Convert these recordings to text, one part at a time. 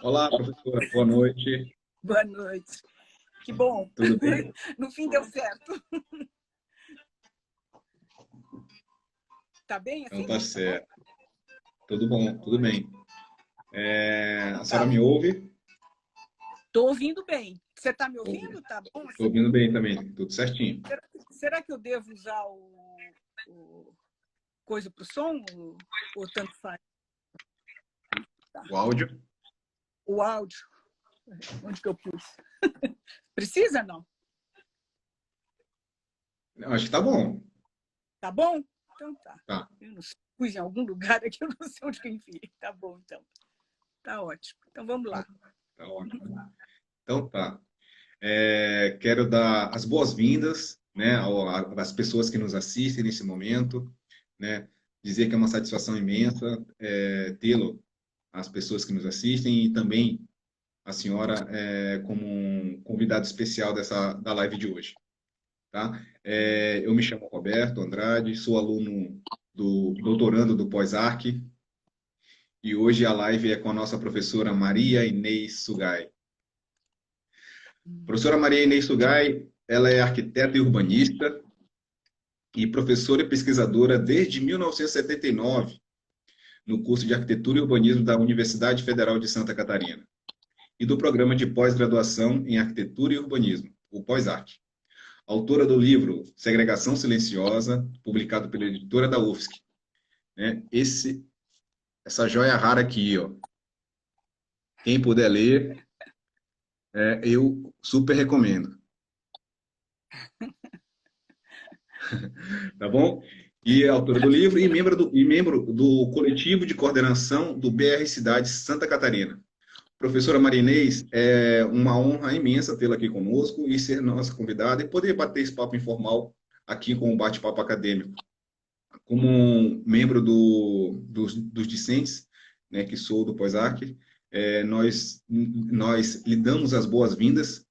Olá, professora. Boa noite. Boa noite. Que bom. Tudo bem? No fim deu certo. Tá bem Então assim? tá Tá bom? certo. Tudo bom, tudo bem. Então A senhora tá. me ouve? Tô ouvindo bem. Você tá me Ouve. ouvindo? Tá bom Estou assim? ouvindo bem também, tudo certinho. Será que eu devo usar o coisa pro som? Ou tanto faz? Tá. O áudio? O áudio. Onde que eu pus? Precisa, não? Eu acho que tá bom. Tá bom? Então tá. Tá, Eu não sei. Pus em algum lugar aqui, eu não sei onde que eu enfiei. Tá bom, então. Tá ótimo. Então vamos tá, lá. tá ótimo. Então tá. Quero dar as boas-vindas, né, às pessoas que nos assistem nesse momento, né? Dizer que é uma satisfação imensa tê-lo, as pessoas que nos assistem e também a senhora como um convidado especial da live de hoje. Tá? Eu me chamo Roberto Andrade, sou aluno doutorando do Pós-Arc e hoje a live é com a nossa professora Maria Inês Sugai. Professora Maria Inês Sugai, ela é arquiteta e urbanista e professora e pesquisadora desde 1979 no curso de Arquitetura e Urbanismo da Universidade Federal de Santa Catarina e do programa de pós-graduação em Arquitetura e Urbanismo, o Pós-Arc. Autora do livro Segregação Silenciosa, publicado pela editora da UFSC. Né? Essa joia rara aqui, ó. Quem puder ler, eu super recomendo. Tá bom? E é autora do livro e membro do coletivo de coordenação do BR Cidade Santa Catarina. Professora Marinês, é uma honra imensa tê-la aqui conosco e ser nossa convidada e poder bater esse papo informal aqui com o bate-papo acadêmico. Como um membro dos discentes, né, que sou do Pós-Arc, nós lhe damos as boas-vindas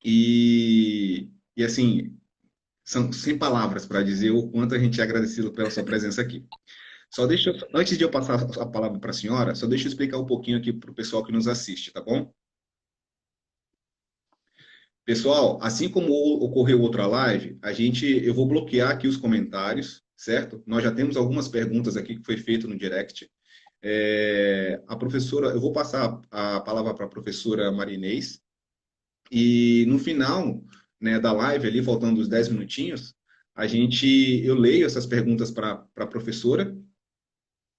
e assim, são sem palavras para dizer o quanto a gente é agradecido pela sua presença aqui. Antes de eu passar a palavra para a senhora, só deixa eu explicar um pouquinho aqui para o pessoal que nos assiste, tá bom? Pessoal, assim como ocorreu outra live, eu vou bloquear aqui os comentários, certo? Nós já temos algumas perguntas aqui que foi feito no direct. A professora, eu vou passar a palavra para a professora Marinês e no final, né, da live, ali faltando os 10 minutinhos, eu leio essas perguntas para a professora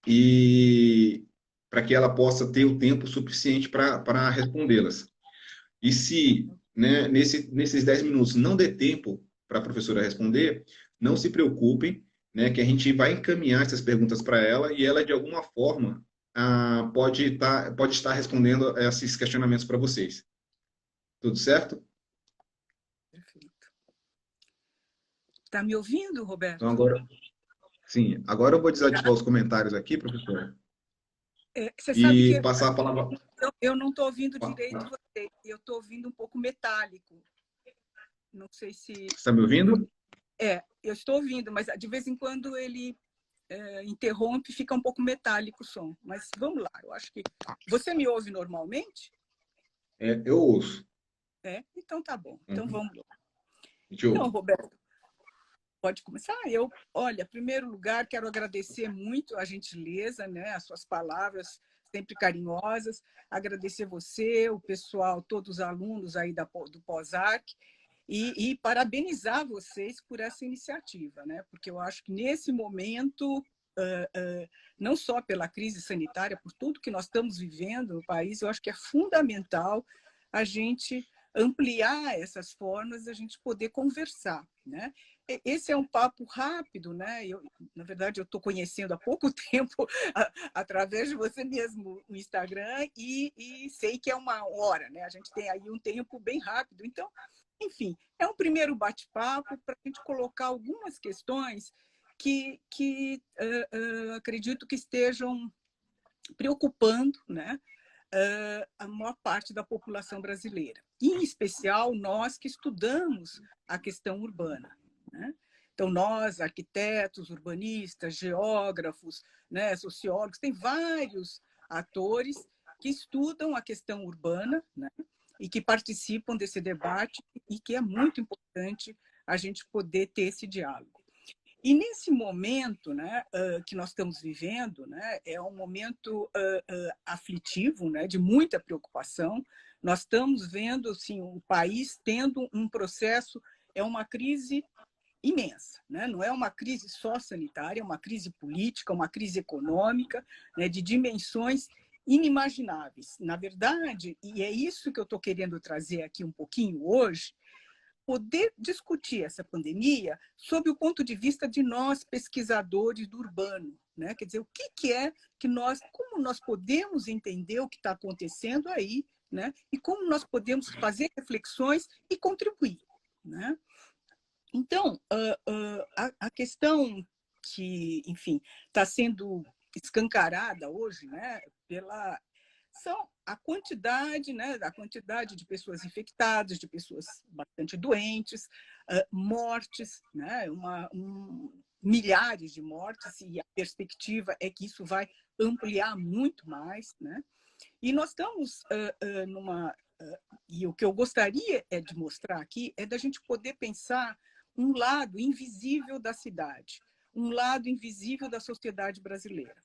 e para que ela possa ter o tempo suficiente para respondê-las. E se, né, nesses 10 minutos não der tempo para a professora responder, não se preocupem, né, que a gente vai encaminhar essas perguntas para ela e ela, de alguma forma, pode estar respondendo a esses questionamentos para vocês. Tudo certo? Perfeito. Tá me ouvindo, Então, Roberto? agora, sim, agora eu vou desativar os comentários aqui, professora, Você sabe que e passar a palavra. eu não estou ouvindo direito você. Eu estou ouvindo um pouco metálico. Não sei se... Está me ouvindo? Eu estou ouvindo, mas de vez em quando ele interrompe e fica um pouco metálico o som. Mas vamos lá, eu acho que... Você me ouve normalmente? Eu ouço. Então tá bom. Então Uhum. vamos lá. Te Então, ouço. Roberto, pode começar? Olha, em primeiro lugar, quero agradecer muito a gentileza, né, as suas palavras sempre carinhosas, agradecer você, o pessoal, todos os alunos aí do Pós-Arc, e parabenizar vocês por essa iniciativa, né, porque eu acho que nesse momento, não só pela crise sanitária, por tudo que nós estamos vivendo no país, eu acho que é fundamental a gente ampliar essas formas, a gente poder conversar, né? Esse é um papo rápido, né? Na verdade, eu estou conhecendo há pouco tempo, através de você mesmo, o Instagram, e sei que é uma hora, né? A gente tem aí um tempo bem rápido. Então, enfim, é um primeiro bate-papo para a gente colocar algumas questões que acredito que estejam preocupando, né, a maior parte da população brasileira, em especial nós que estudamos a questão urbana, né? Então, nós, arquitetos, urbanistas, geógrafos, né, sociólogos, tem vários atores que estudam a questão urbana, né? E que participam desse debate e que é muito importante a gente poder ter esse diálogo. E nesse momento, né, que nós estamos vivendo, né, é um momento aflitivo, né, de muita preocupação. Nós estamos vendo assim, o país tendo um processo, é uma crise imensa, né? Não é uma crise só sanitária, é uma crise política, uma crise econômica, né, de dimensões inimagináveis. Na verdade, e é isso que eu estou querendo trazer aqui um pouquinho hoje, poder discutir essa pandemia sob o ponto de vista de nós, pesquisadores do urbano. Né? Quer dizer, o que é que nós, como nós podemos entender o que está acontecendo aí, né? E como nós podemos fazer reflexões e contribuir. Né? Então, a questão que, enfim, está sendo escancarada hoje, né, são a quantidade, né, a quantidade de pessoas infectadas, de pessoas bastante doentes, mortes, né, milhares de mortes, e a perspectiva é que isso vai ampliar muito mais, né? E nós estamos numa... e o que eu gostaria de mostrar aqui é da gente poder pensar um lado invisível da cidade, um lado invisível da sociedade brasileira,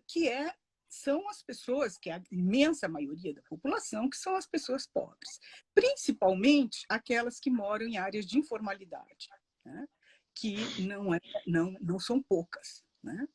que são as pessoas, que é a imensa maioria da população, que são as pessoas pobres, principalmente aquelas que moram em áreas de informalidade, né? Que não são poucas. Né?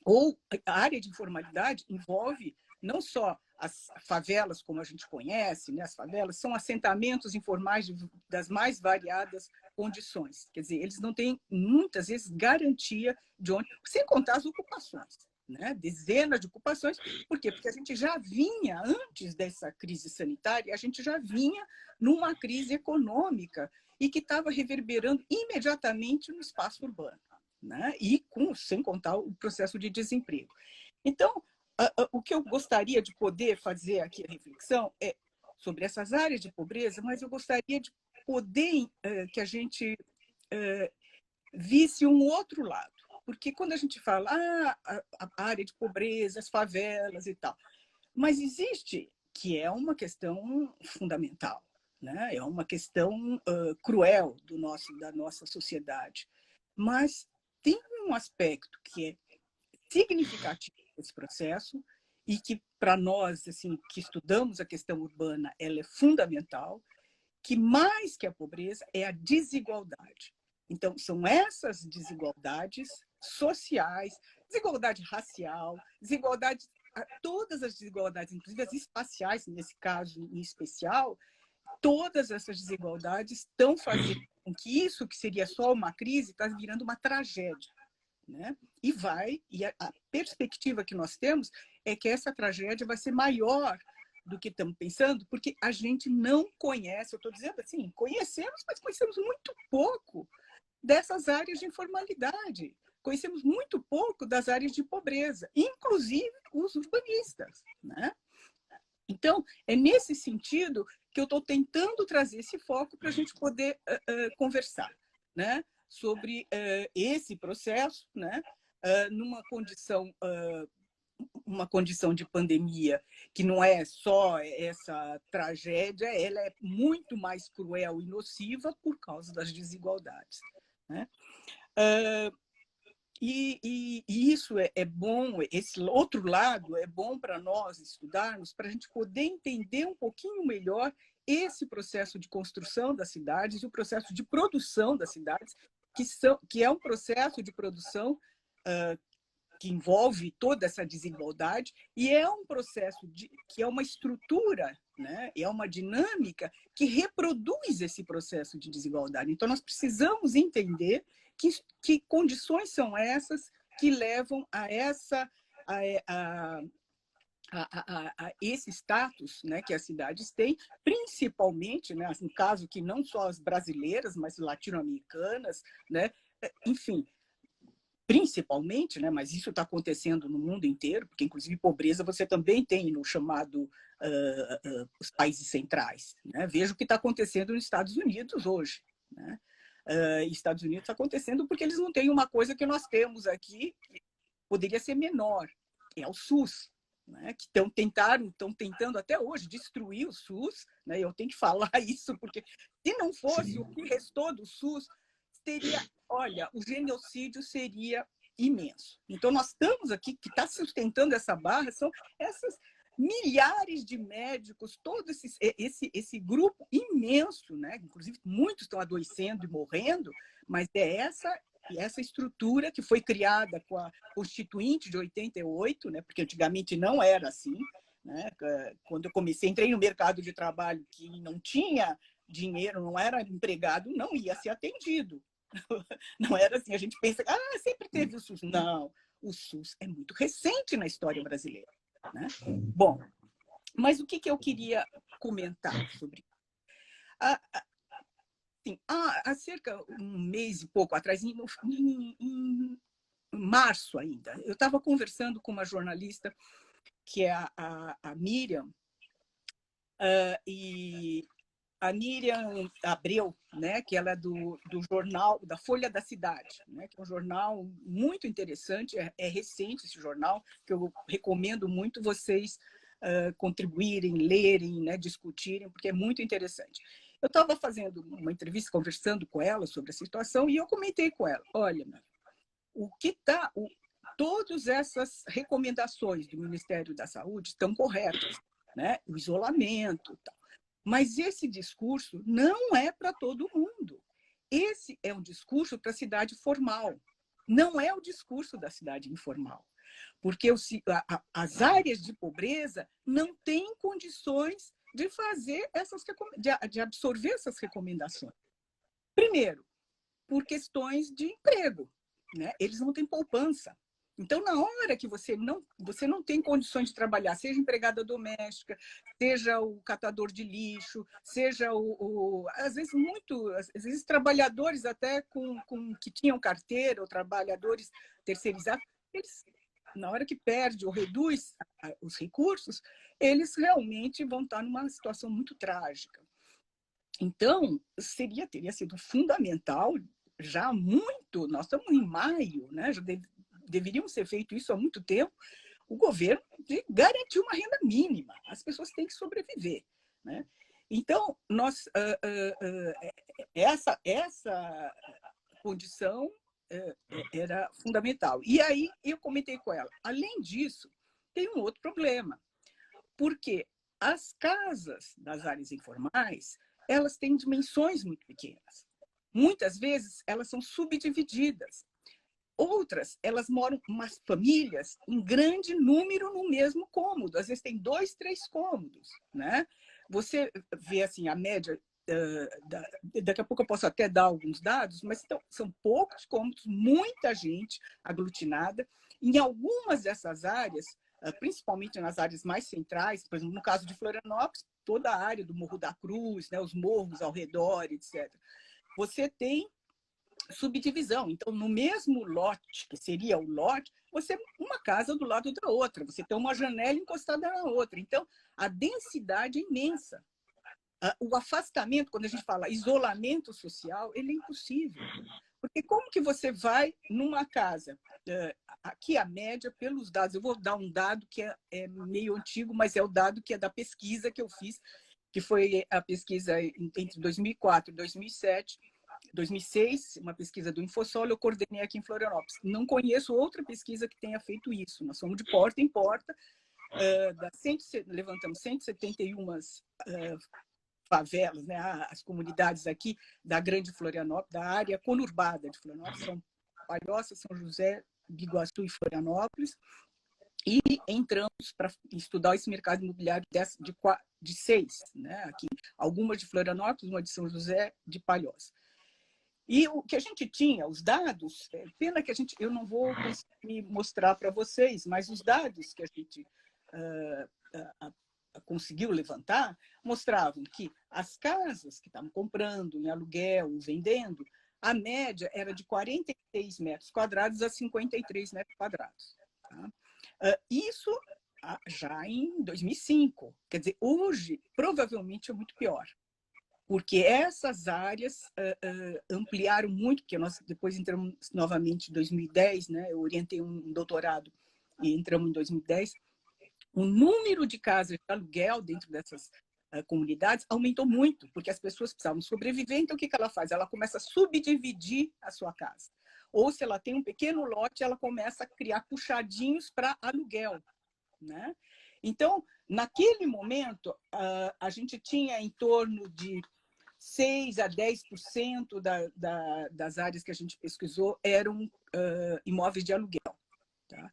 Ou a área de informalidade envolve não só as favelas, como a gente conhece, né? As favelas são assentamentos informais das mais variadas condições. Quer dizer, eles não têm, muitas vezes, garantia de onde... Sem contar as ocupações, né? Dezenas de ocupações. Por quê? Porque a gente já vinha, antes dessa crise sanitária, a gente já vinha numa crise econômica e que estava reverberando imediatamente no espaço urbano. Né? E sem contar o processo de desemprego. Então, o que eu gostaria de poder fazer aqui a reflexão é sobre essas áreas de pobreza, mas eu gostaria de poder que a gente visse um outro lado. Porque quando a gente fala a área de pobreza, as favelas e tal, mas existe, que é uma questão fundamental, né? É uma questão cruel da nossa sociedade. Mas tem um aspecto que é significativo desse processo e que, para nós, assim, que estudamos a questão urbana, ela é fundamental, que mais que a pobreza é a desigualdade. Então, são essas desigualdades sociais, desigualdade racial, desigualdade, todas as desigualdades, inclusive as espaciais, nesse caso em especial, todas essas desigualdades estão fazendo com que isso que seria só uma crise está virando uma tragédia. Né? E a perspectiva que nós temos é que essa tragédia vai ser maior do que estamos pensando, porque a gente não conhece, eu estou dizendo assim, conhecemos, mas conhecemos muito pouco dessas áreas de informalidade, conhecemos muito pouco das áreas de pobreza, inclusive os urbanistas. Né? Então, é nesse sentido que eu estou tentando trazer esse foco para a gente poder conversar, né? Sobre esse processo, né? Numa uma condição de pandemia que não é só essa tragédia, ela é muito mais cruel e nociva por causa das desigualdades. Né? E isso é bom, esse outro lado é bom para nós estudarmos, para a gente poder entender um pouquinho melhor esse processo de construção das cidades e o processo de produção das cidades, que é um processo de produção que envolve toda essa desigualdade e é um processo que é uma estrutura, né? É uma dinâmica que reproduz esse processo de desigualdade. Então, nós precisamos entender que condições são essas que levam a esse status, né, que as cidades têm, principalmente, né, no caso que não só as brasileiras, mas latino-americanas, né, enfim, principalmente, né, mas isso está acontecendo no mundo inteiro, porque inclusive pobreza você também tem no chamado os países centrais. Né? Veja o que está acontecendo nos Estados Unidos hoje. Né? Estados Unidos está acontecendo porque eles não têm uma coisa que nós temos aqui, que poderia ser menor, que é o SUS. né, que estão tentando até hoje destruir o SUS, né, eu tenho que falar isso, porque se não fosse Sim. o que restou do SUS, teria, olha, o genocídio seria imenso. Então, nós estamos aqui, que está sustentando essa barra, são essas milhares de médicos, todo esse grupo imenso, né? Inclusive muitos estão adoecendo e morrendo, mas é essa estrutura que foi criada com a Constituinte de 88, né? Porque antigamente não era assim, né? Quando eu comecei, entrei no mercado de trabalho que não tinha dinheiro, não era empregado, não ia ser atendido. Não era assim, a gente pensa, sempre teve o SUS. Não, o SUS é muito recente na história brasileira, né? Bom, mas o que eu queria comentar sobre isso? Assim, há cerca de um mês e pouco atrás, em março ainda, eu estava conversando com uma jornalista, que é a Miriam, e a Miriam Abreu, né, que ela é do jornal, da Folha da Cidade, né, que é um jornal muito interessante, é recente esse jornal, que eu recomendo muito vocês contribuírem, lerem, né, discutirem, porque é muito interessante. Eu estava fazendo uma entrevista, conversando com ela sobre a situação, e eu comentei com ela, olha, todas essas recomendações do Ministério da Saúde estão corretas, né? O isolamento, tal. Mas esse discurso não é para todo mundo. Esse é um discurso para a cidade formal, não é o discurso da cidade informal. Porque as áreas de pobreza não têm condições de fazer de absorver essas recomendações. Primeiro, por questões de emprego, né? Eles não têm poupança. Então, na hora que você não tem condições de trabalhar, seja empregada doméstica, seja o catador de lixo, seja às vezes trabalhadores até que tinham carteira, ou trabalhadores terceirizados, eles, na hora que perde ou reduz os recursos, eles realmente vão estar numa situação muito trágica. Então, teria sido fundamental, já muito, nós estamos em maio, né? Já deveriam ser feito isso há muito tempo, o governo de garantir uma renda mínima. As pessoas têm que sobreviver, né? Então, essa condição era fundamental. E aí eu comentei com ela, além disso, tem um outro problema, porque as casas das áreas informais, elas têm dimensões muito pequenas. Muitas vezes, elas são subdivididas. Outras, elas moram, umas famílias, em grande número no mesmo cômodo. Às vezes tem 2, 3 cômodos, né? Você vê assim, a média, daqui a pouco eu posso até dar alguns dados, mas são poucos cômodos, muita gente aglutinada. Em algumas dessas áreas, principalmente nas áreas mais centrais, por exemplo, no caso de Florianópolis, toda a área do Morro da Cruz, né, os morros ao redor, etc. Você tem subdivisão. Então, no mesmo lote, que seria o lote, você uma casa do lado da outra, você tem uma janela encostada na outra. Então, a densidade é imensa. O afastamento, quando a gente fala isolamento social, ele é impossível. Porque como que você vai numa casa? Aqui a média, pelos dados, eu vou dar um dado que é meio antigo, mas é o dado que é da pesquisa que eu fiz, que foi a pesquisa entre 2004 e 2007, 2006, uma pesquisa do Infosol, eu coordenei aqui em Florianópolis. Não conheço outra pesquisa que tenha feito isso. Nós fomos de porta em porta, levantamos 171 favelas, né, as comunidades aqui da Grande Florianópolis, da área conurbada de Florianópolis, são Palhoça, São José, Biguaçu e Florianópolis, e entramos para estudar esse mercado imobiliário de 6, né, aqui, algumas de Florianópolis, uma de São José, de Palhoça. E o que a gente tinha, os dados, pena que eu não vou conseguir mostrar para vocês, mas os dados que a gente conseguiu levantar mostravam que as casas que estavam comprando em aluguel ou vendendo, a média era de 46 metros quadrados a 53 metros quadrados. Tá? Isso já em 2005. Quer dizer, hoje, provavelmente, é muito pior. Porque essas áreas ampliaram muito, porque nós depois entramos novamente em 2010, né? Eu orientei um doutorado e entramos em 2010, o número de casas de aluguel dentro dessas comunidades aumentou muito, porque as pessoas precisavam sobreviver, então o que ela faz? Ela começa a subdividir a sua casa. Ou se ela tem um pequeno lote, ela começa a criar puxadinhos para aluguel, né? Então, naquele momento, a gente tinha em torno de 6 a 10% das áreas que a gente pesquisou eram imóveis de aluguel. Tá?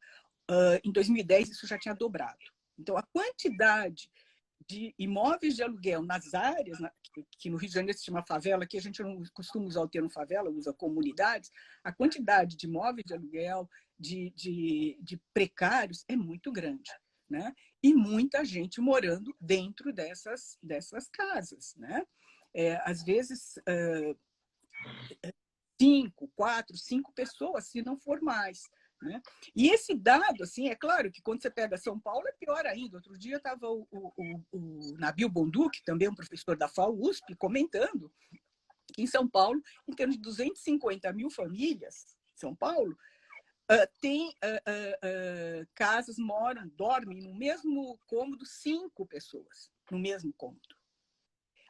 Em 2010, isso já tinha dobrado. Então, a quantidade de imóveis de aluguel nas áreas, que no Rio de Janeiro se chama favela, que a gente não costuma usar o termo favela, usa comunidades, a quantidade de imóveis de aluguel, de precários, é muito grande. Né? E muita gente morando dentro dessas casas. Né? Às vezes, 5, 4, 5 pessoas, se não for mais. Né? E esse dado, assim, é claro que quando você pega São Paulo é pior ainda. Outro dia estava o Nabil Bonduque, também um professor da FAU-USP, comentando que em São Paulo, em termos de 250 mil famílias, São Paulo, tem casas, dormem no mesmo cômodo 5 pessoas, no mesmo cômodo.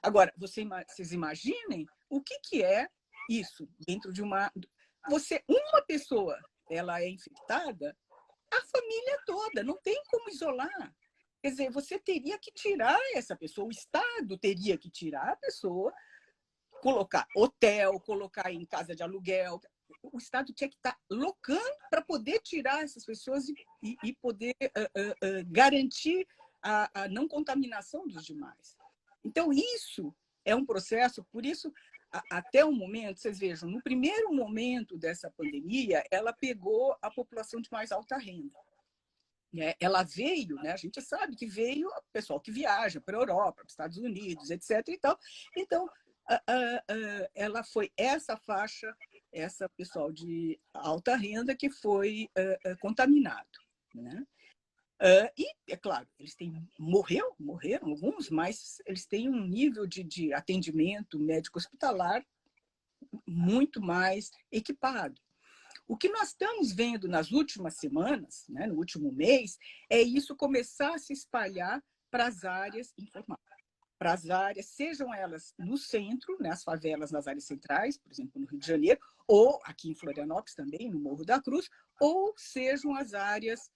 Agora, vocês imaginem o que é isso dentro de uma pessoa, ela é infectada, a família toda, não tem como isolar. Quer dizer, você teria que tirar essa pessoa, o Estado teria que tirar a pessoa, colocar hotel, colocar em casa de aluguel. O Estado tinha que estar locando para poder tirar essas pessoas e poder garantir a não contaminação dos demais. Então, isso é um processo, por isso, até o momento, vocês vejam, no primeiro momento dessa pandemia, ela pegou a população de mais alta renda. Ela veio, né, a gente sabe que veio o pessoal que viaja para a Europa, para os Estados Unidos, etc. E tal. Então, ela foi essa faixa, essa pessoal de alta renda que foi contaminado. Né? E, é claro, eles morreram alguns, mas eles têm um nível de atendimento médico-hospitalar muito mais equipado. O que nós estamos vendo nas últimas semanas, né, no último mês, é isso começar a se espalhar para as áreas informais. Para as áreas, sejam elas no centro, né, as favelas nas áreas centrais, por exemplo, no Rio de Janeiro, ou aqui em Florianópolis também, no Morro da Cruz, ou sejam as áreas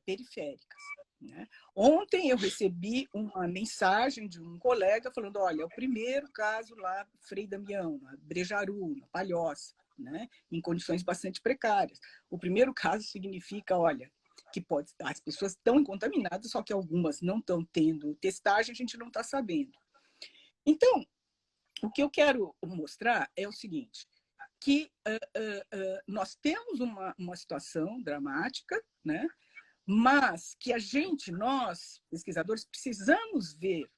periféricas. Né? Ontem eu recebi uma mensagem de um colega falando, olha, é o primeiro caso lá, Frei Damião, na Brejaru, na Palhoça, né? Em condições bastante precárias. O primeiro caso significa, olha, que as pessoas estão contaminadas, só que algumas não estão tendo testagem, a gente não está sabendo. Então, o que eu quero mostrar é o seguinte, que nós temos uma situação dramática, né? Mas que nós, pesquisadores, precisamos ver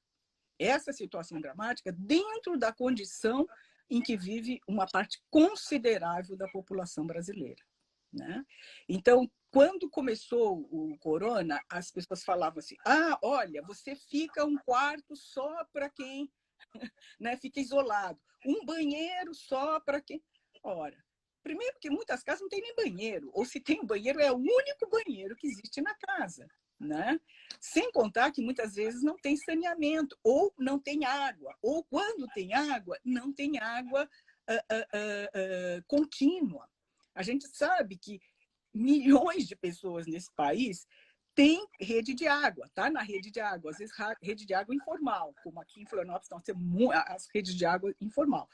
essa situação dramática dentro da condição em que vive uma parte considerável da população brasileira. Né? Então, quando começou o corona, as pessoas falavam assim, olha, você fica um quarto só para quem né, fica isolado, um banheiro só para quem... Ora, primeiro que muitas casas não tem nem banheiro, ou se tem um banheiro, é o único banheiro que existe na casa. Né? Sem contar que muitas vezes não tem saneamento, ou não tem água, ou quando tem água, não tem água contínua. A gente sabe que milhões de pessoas nesse país têm rede de água, tá? Na rede de água, às vezes rede de água informal, como aqui em Florianópolis, nós temos as redes de água informal.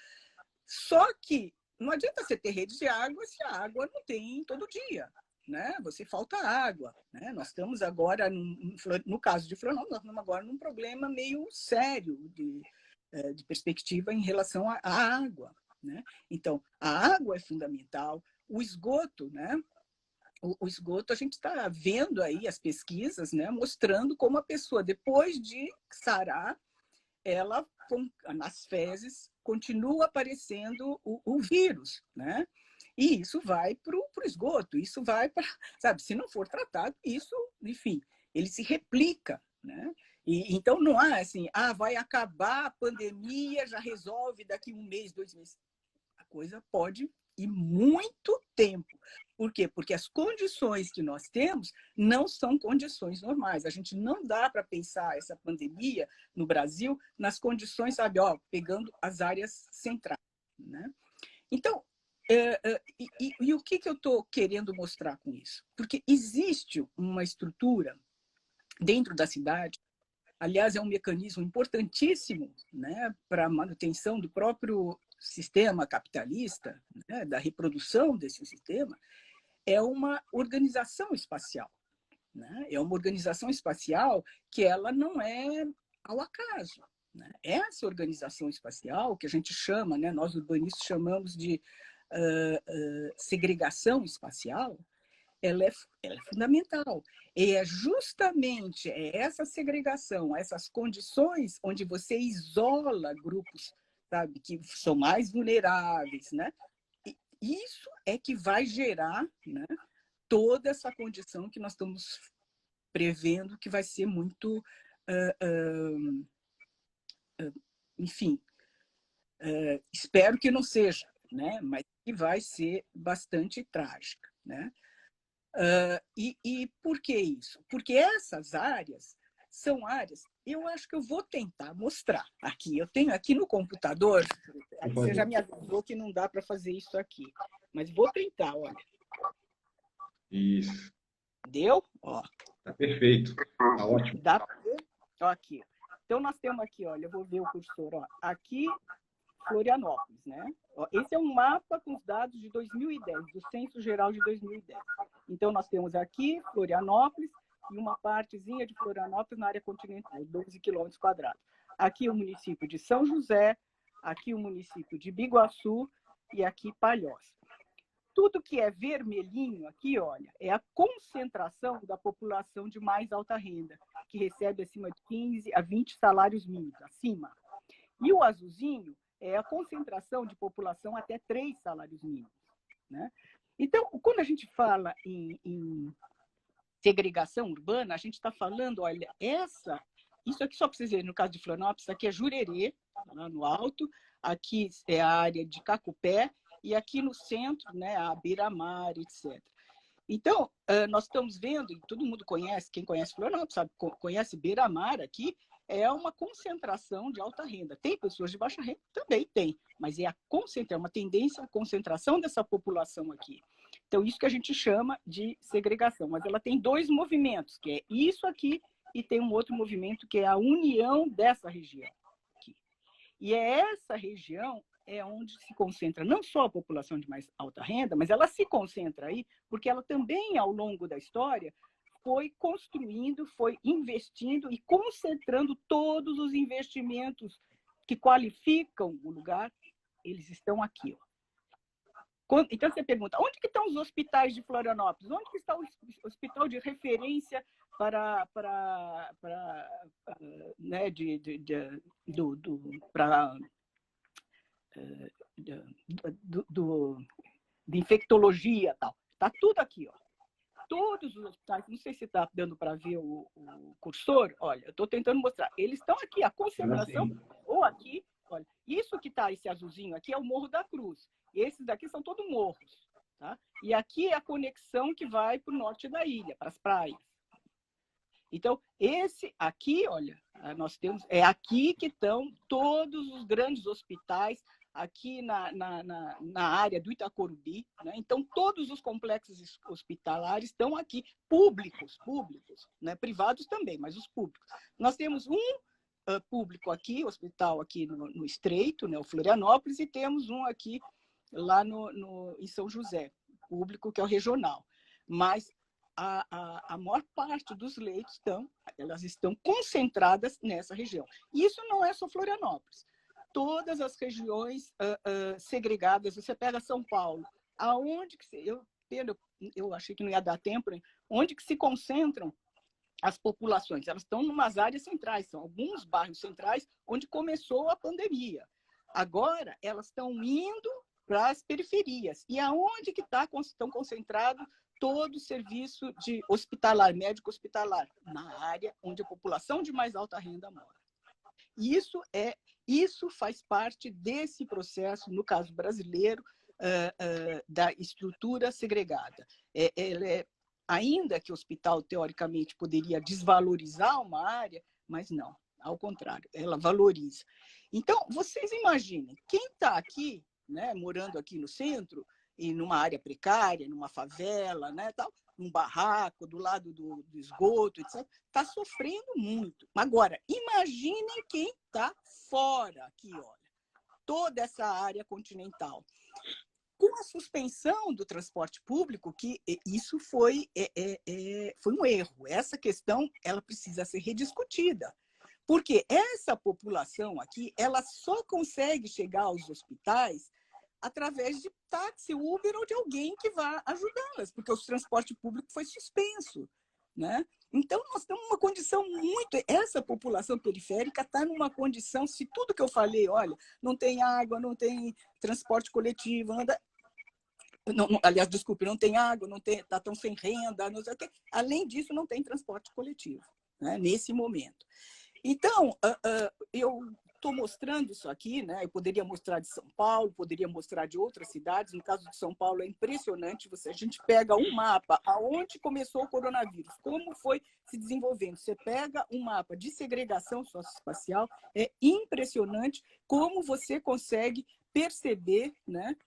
Só que não adianta você ter rede de água se a água não tem todo dia. Né? Você falta água. Né? Nós estamos agora, no caso de Florianópolis, nós estamos agora num problema meio sério de perspectiva em relação à água. Né? Então, a água é fundamental, o esgoto, né? O esgoto, a gente está vendo aí as pesquisas, né? Mostrando como a pessoa, depois de sarar, ela, nas fezes, continua aparecendo o vírus, né? E isso vai para o esgoto, isso vai para... Sabe, se não for tratado, isso, enfim, ele se replica, né? Então, não há assim, vai acabar a pandemia, já resolve daqui 1 mês, 2 meses. A coisa pode e muito tempo. Por quê? Porque as condições que nós temos não são condições normais. A gente não dá para pensar essa pandemia no Brasil nas condições, sabe, ó, pegando as áreas centrais, né? Então, e o que eu estou querendo mostrar com isso? Porque existe uma estrutura dentro da cidade, aliás, é um mecanismo importantíssimo, né, para a manutenção do próprio sistema capitalista, né, da reprodução desse sistema, é uma organização espacial. Né? É uma organização espacial que ela não é ao acaso. Né? Essa organização espacial, que a gente chama, né, nós urbanistas chamamos de segregação espacial, ela é fundamental. E é justamente essa segregação, essas condições onde você isola grupos, sabe, que são mais vulneráveis, né? E isso é que vai gerar, né, toda essa condição que nós estamos prevendo que vai ser muito, enfim, espero que não seja, né? Mas que vai ser bastante trágica, né? E por que isso? Porque essas áreas são áreas, eu acho que eu vou tentar mostrar aqui. Eu tenho aqui no computador, você já me avisou que não dá para fazer isso aqui, mas vou tentar, olha. Isso. Deu? Ó. Tá perfeito. Tá ótimo. Dá para ver? Ó, aqui. Então, nós temos aqui, olha, eu vou ver o cursor. Ó. Aqui, Florianópolis, né? Ó, esse é um mapa com os dados de 2010, do Censo Geral de 2010. Então, nós temos aqui Florianópolis e uma partezinha de Florianópolis na área continental, 12 quilômetros quadrados. Aqui o município de São José, aqui o município de Biguaçu e aqui Palhoça. Tudo que é vermelhinho aqui, olha, é a concentração da população de mais alta renda, que recebe acima de 15 a 20 salários mínimos, acima. E o azulzinho é a concentração de população até 3 salários mínimos. Né? Então, quando a gente fala em segregação urbana, a gente está falando, olha, isso aqui só para vocês verem, no caso de Florianópolis, aqui é Jurerê, lá no alto, aqui é a área de Cacupé, e aqui no centro, né, a Beira-Mar, etc. Então, nós estamos vendo, e todo mundo conhece, quem conhece Florianópolis, sabe, conhece Beira-Mar aqui, é uma concentração de alta renda. Tem pessoas de baixa renda? Também tem, mas é uma tendência à concentração dessa população aqui. Então, isso que a gente chama de segregação. Mas ela tem dois movimentos, que é isso aqui, e tem um outro movimento que é a união dessa região aqui. E é essa região onde se concentra não só a população de mais alta renda, mas ela se concentra aí porque ela também, ao longo da história, foi construindo, foi investindo e concentrando todos os investimentos que qualificam o lugar, eles estão aqui. Ó. Então, você pergunta, onde que estão os hospitais de Florianópolis? Onde que está o hospital de referência né, de infectologia e tal? Está tudo aqui, ó. Todos os hospitais, não sei se está dando para ver o cursor, olha, eu estou tentando mostrar. Eles estão aqui, a concentração, ou aqui, olha, isso que está, esse azulzinho aqui é o Morro da Cruz. Esses daqui são todos morros. Tá? E aqui é a conexão que vai para o norte da ilha, para as praias. Então, esse aqui, olha, nós temos, é aqui que estão todos os grandes hospitais, aqui na área do Itacorubi, né? Então todos os complexos hospitalares estão aqui, públicos, né? Privados também, mas os públicos. Nós temos um público aqui, hospital aqui no Estreito, né? O Florianópolis, e temos um aqui lá em São José, público que é o regional. Mas a maior parte dos leitos elas estão concentradas nessa região. E isso não é só Florianópolis. Todas as regiões segregadas, você pega São Paulo, aonde que eu achei que não ia dar tempo, né? Onde que se concentram as populações? Elas estão em umas áreas centrais, são alguns bairros centrais onde começou a pandemia. Agora, elas estão indo para as periferias. E aonde que estão concentrados todo o serviço de hospitalar, médico hospitalar? Na área onde a população de mais alta renda mora. Isso faz parte desse processo, no caso brasileiro, da estrutura segregada. Ainda que o hospital, teoricamente, poderia desvalorizar uma área, mas não, ao contrário, ela valoriza. Então, vocês imaginem, quem está aqui, né, morando aqui no centro, e numa área precária, numa favela, né, tal, num barraco, do lado do esgoto, etc., está sofrendo muito. Agora, imaginem quem está fora aqui, olha, toda essa área continental. Com a suspensão do transporte público, que isso foi um erro. Essa questão ela precisa ser rediscutida. Porque essa população aqui ela só consegue chegar aos hospitais através de táxi, Uber ou de alguém que vá ajudá-las, porque o transporte público foi suspenso, né? Então, nós estamos numa condição muito... Essa população periférica está numa condição, se tudo que eu falei, olha, não tem água, não tem transporte coletivo, aliás, desculpe, não tem água, não tem, está tão sem renda, não sei o quê. Além disso, não tem transporte coletivo, né, nesse momento. Então, eu estou mostrando isso aqui, né? Eu poderia mostrar de São Paulo, poderia mostrar de outras cidades. No caso de São Paulo, é impressionante. A gente pega um mapa, aonde começou o coronavírus, como foi se desenvolvendo. Você pega um mapa de segregação socioespacial, é impressionante como você consegue perceber, né,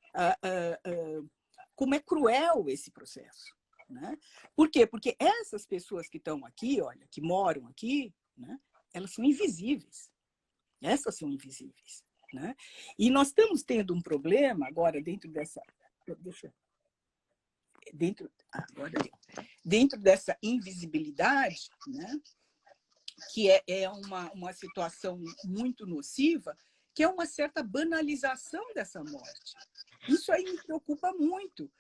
como é cruel esse processo, né? Por quê? Porque essas pessoas que estão aqui, olha, que moram aqui, né, elas são invisíveis. Essas são invisíveis, né? E nós estamos tendo um problema agora dentro dessa... Dentro dessa invisibilidade, né, que é uma situação muito nociva, que é uma certa banalização dessa morte. Isso aí me preocupa muito,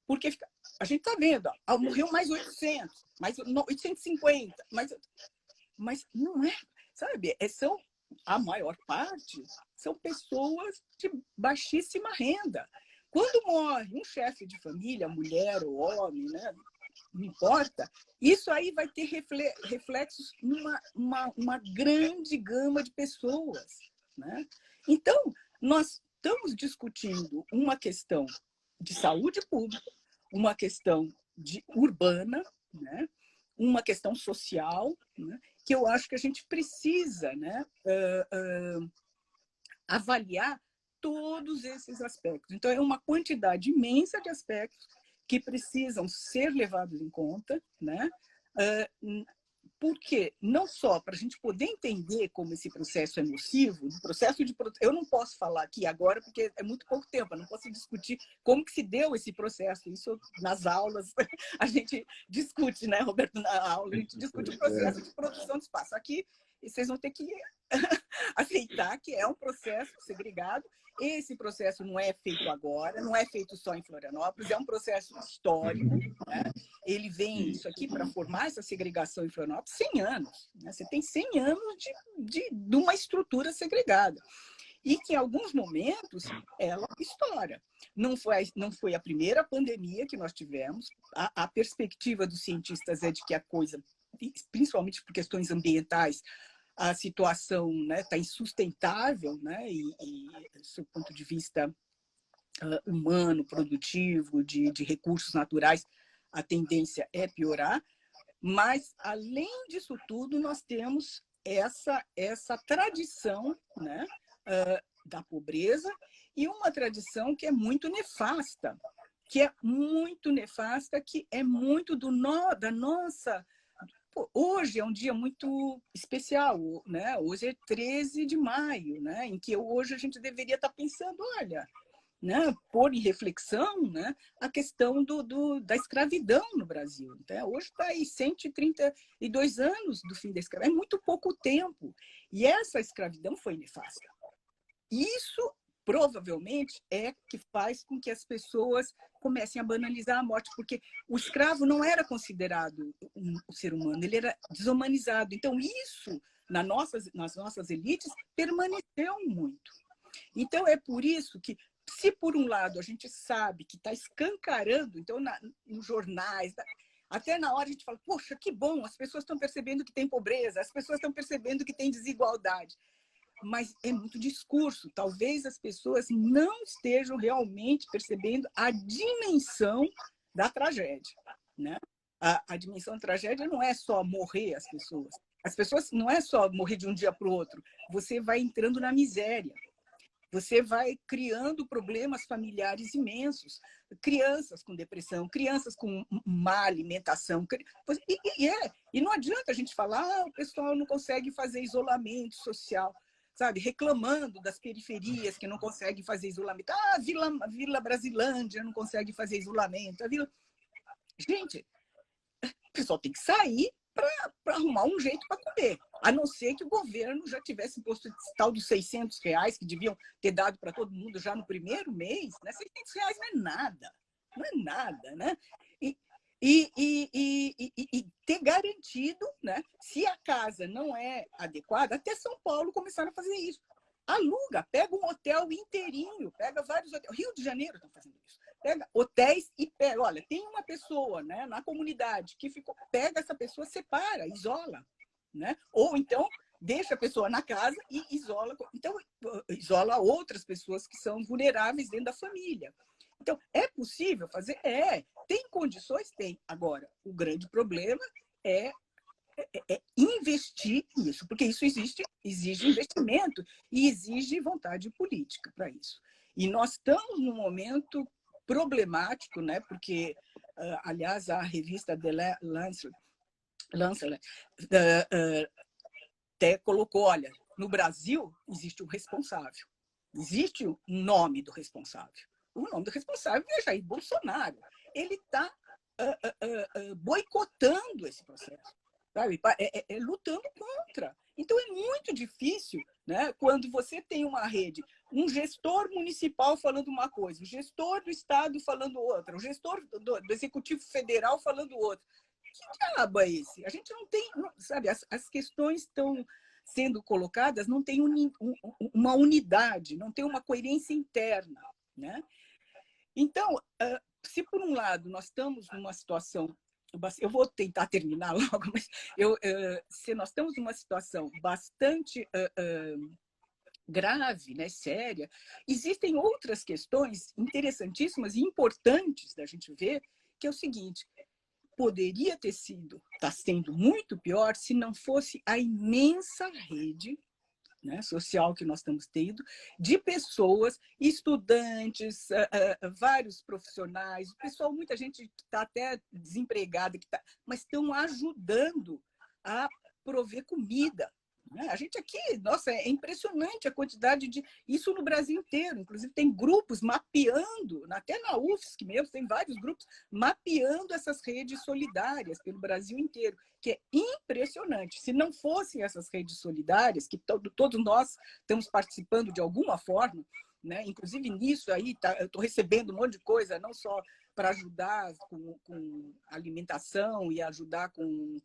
porque a gente está vendo, ó, morreu mais 800, mais 850, mas não é, sabe? A maior parte são pessoas de baixíssima renda. Quando morre um chefe de família, mulher ou homem, né? Não importa, isso aí vai ter reflexos numa grande gama de pessoas, né? Então, nós estamos discutindo uma questão de saúde pública, uma questão urbana, né? Uma questão social, né? Que eu acho que a gente precisa, né, avaliar todos esses aspectos. Então, é uma quantidade imensa de aspectos que precisam ser levados em conta, né? Porque não só para a gente poder entender como esse processo é nocivo, o processo de eu não posso falar aqui agora porque é muito pouco tempo, eu não posso discutir como que se deu esse processo. Isso nas aulas a gente discute, né, Roberto? Na aula a gente discute o processo de produção de espaço. Aqui vocês vão ter que aceitar que é um processo segregado. Esse processo não é feito agora, não é feito só em Florianópolis, é um processo histórico, né? Ele vem isso aqui para formar essa segregação em Florianópolis 100 anos. Né? Você tem 100 anos de uma estrutura segregada. E que, em alguns momentos, ela estoura. Não foi a primeira pandemia que nós tivemos. A perspectiva dos cientistas é de que a coisa, principalmente por questões ambientais, a situação, né, está insustentável, né, e do ponto de vista humano, produtivo, de recursos naturais, a tendência é piorar. Mas, além disso tudo, nós temos essa tradição, né, da pobreza, e uma tradição que é muito nefasta, que é muito da nossa... Hoje é um dia muito especial, né? Hoje é 13 de maio, né? Em que hoje a gente deveria estar pensando, olha, né? Pôr em reflexão, né? A questão da escravidão no Brasil. Né? Hoje está aí 132 anos do fim da escravidão, é muito pouco tempo. E essa escravidão foi nefasta. Isso provavelmente é que faz com que as pessoas comecem a banalizar a morte, porque o escravo não era considerado um ser humano, ele era desumanizado. Então, isso, nas nossas elites, permaneceu muito. Então, é por isso que, se por um lado a gente sabe que está escancarando, então, nos jornais, até na hora a gente fala, poxa, que bom, as pessoas estão percebendo que tem pobreza, as pessoas estão percebendo que tem desigualdade. mas é muito discurso. Talvez as pessoas não estejam realmente percebendo a dimensão da tragédia, né? A dimensão da tragédia não é só morrer as pessoas. As pessoas não é só morrer de um dia para o outro. Você vai entrando na miséria. Você vai criando problemas familiares imensos. Crianças com depressão, crianças com má alimentação. E não adianta a gente falar, o pessoal não consegue fazer isolamento social, sabe? Reclamando das periferias que não conseguem fazer isolamento. A Vila Brasilândia não consegue fazer isolamento. Gente, o pessoal tem que sair para arrumar um jeito para comer, a não ser que o governo já tivesse imposto esse tal dos R$ 600 que deviam ter dado para todo mundo já no primeiro mês, né? R$ 600 não é nada, né? E ter garantido, né? Se a casa não é adequada, até São Paulo começaram a fazer isso. Aluga, pega um hotel inteirinho, pega vários hotéis. Rio de Janeiro estão fazendo isso. Pega hotéis e pega. Olha, tem uma pessoa, né, na comunidade que ficou. Pega essa pessoa, separa, isola, né? Ou então deixa a pessoa na casa e isola. Então, isola outras pessoas que são vulneráveis dentro da família. Então, é possível fazer? É. Tem condições? Tem. Agora, o grande problema é investir nisso, porque isso exige investimento e exige vontade política para isso. E nós estamos num momento problemático, né? Porque, aliás, a revista The Lancet até colocou, olha, no Brasil existe um responsável, existe um nome do responsável. O nome do responsável é Jair Bolsonaro. Ele está boicotando esse processo. Sabe? Lutando contra. Então, é muito difícil, né? Quando você tem uma rede, um gestor municipal falando uma coisa, o gestor do Estado falando outra, o gestor do Executivo Federal falando outra. Que diabo é esse? A gente não tem, sabe, as questões estão sendo colocadas, não tem uma unidade, não tem uma coerência interna, né? Então, se por um lado nós estamos numa situação, eu vou tentar terminar logo, mas se nós estamos numa situação bastante grave, né, séria, existem outras questões interessantíssimas e importantes da gente ver, que é o seguinte: poderia ter sido, está sendo muito pior se não fosse a imensa rede, né, social que nós estamos tendo, de pessoas, estudantes, vários profissionais, pessoal, muita gente que está até desempregada, mas estão ajudando a prover comida. A gente aqui, nossa, é impressionante a quantidade de... Isso no Brasil inteiro, inclusive tem grupos mapeando, até na UFSC mesmo, tem vários grupos mapeando essas redes solidárias pelo Brasil inteiro, que é impressionante. Se não fossem essas redes solidárias, que todos nós estamos participando de alguma forma, né? Inclusive nisso aí, eu estou recebendo um monte de coisa, não só para ajudar com alimentação e ajudar com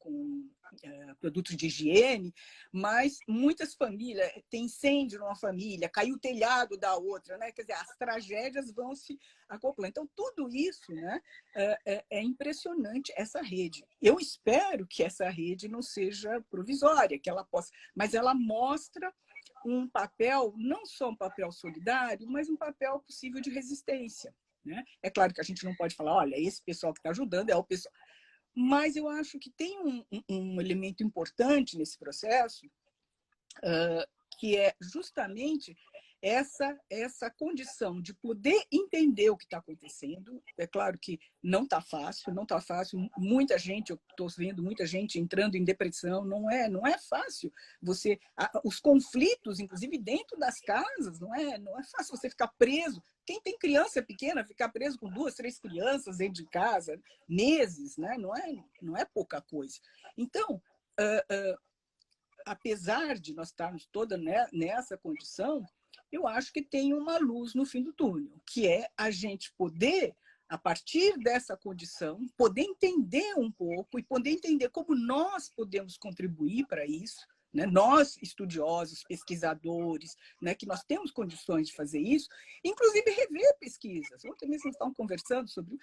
produtos de higiene, mas muitas famílias, tem incêndio numa família, caiu o telhado da outra, né? Quer dizer, as tragédias vão se acoplando. Então, tudo isso, né, é impressionante, essa rede. Eu espero que essa rede não seja provisória, que ela possa, mas ela mostra um papel, não só um papel solidário, mas um papel possível de resistência, né? É claro que a gente não pode falar, olha, esse pessoal que está ajudando é o pessoal... Mas eu acho que tem um elemento importante nesse processo, que é justamente essa condição de poder entender o que está acontecendo. É claro que não está fácil, não está fácil. Muita gente, eu estou vendo muita gente entrando em depressão, não é fácil. Os conflitos, inclusive dentro das casas, não é fácil você ficar preso. Quem tem criança pequena, ficar preso com 2, 3 crianças dentro de casa, meses, né? Não é pouca coisa. Então, apesar de nós estarmos toda nessa condição, eu acho que tem uma luz no fim do túnel, que é a gente poder, a partir dessa condição, poder entender um pouco e poder entender como nós podemos contribuir para isso, né? Nós, estudiosos, pesquisadores, né, que nós temos condições de fazer isso, inclusive rever pesquisas. Ontem mesmo nós estávamos conversando sobre...